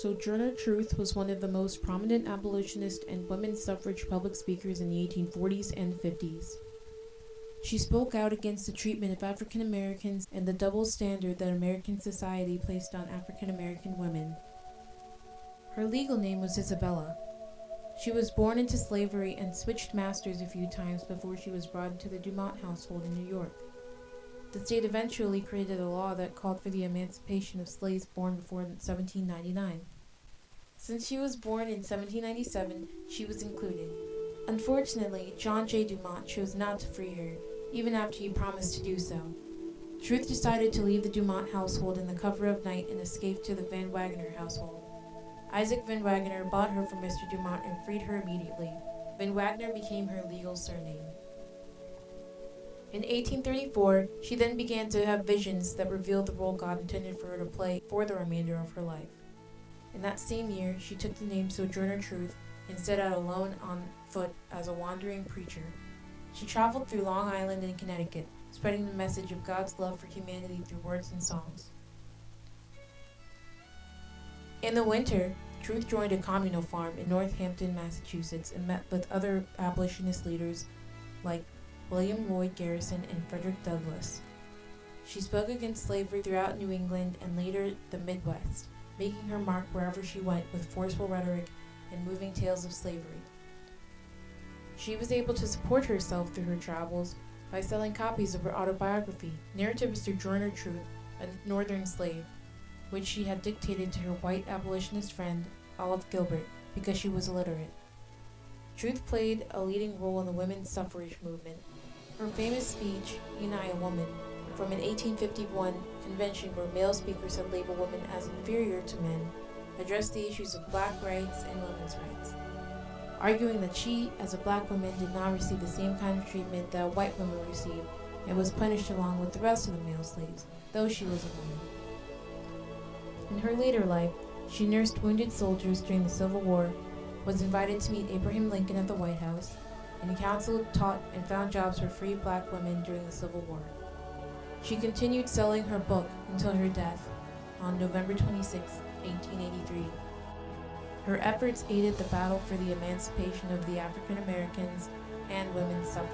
Sojourner Truth was one of the most prominent abolitionist and women's suffrage public speakers in the 1840s and 50s. She spoke out against the treatment of African Americans and the double standard that American society placed on African American women. Her legal name was Isabella. She was born into slavery and switched masters a few times before she was brought into the Dumont household in New York. The state eventually created a law that called for the emancipation of slaves born before 1799. Since she was born in 1797, she was included. Unfortunately, John J. Dumont chose not to free her, even after he promised to do so. Truth decided to leave the Dumont household in the cover of night and escape to the Van Wagner household. Isaac Van Wagner bought her from Mr. Dumont and freed her immediately. Van Wagner became her legal surname. In 1834, she then began to have visions that revealed the role God intended for her to play for the remainder of her life. In that same year, she took the name Sojourner Truth and set out alone on foot as a wandering preacher. She traveled through Long Island and Connecticut, spreading the message of God's love for humanity through words and songs. In the winter, Truth joined a communal farm in Northampton, Massachusetts, and met with other abolitionist leaders like William Lloyd Garrison and Frederick Douglass. She spoke against slavery throughout New England and later the Midwest, making her mark wherever she went with forceful rhetoric and moving tales of slavery. She was able to support herself through her travels by selling copies of her autobiography, Narrative of Sojourner Truth, a Northern Slave, which she had dictated to her white abolitionist friend, Olive Gilbert, because she was illiterate. Truth played a leading role in the women's suffrage movement. Her famous speech, Ain't I a Woman, from an 1851 convention where male speakers had labeled women as inferior to men, addressed the issues of black rights and women's rights, arguing that she, as a black woman, did not receive the same kind of treatment that white women received and was punished along with the rest of the male slaves, though she was a woman. In her later life, she nursed wounded soldiers during the Civil War, was invited to meet Abraham Lincoln at the White House, and counseled, taught, and found jobs for free black women during the Civil War. She continued selling her book until her death on November 26, 1883. Her efforts aided the battle for the emancipation of the African Americans and women's suffrage.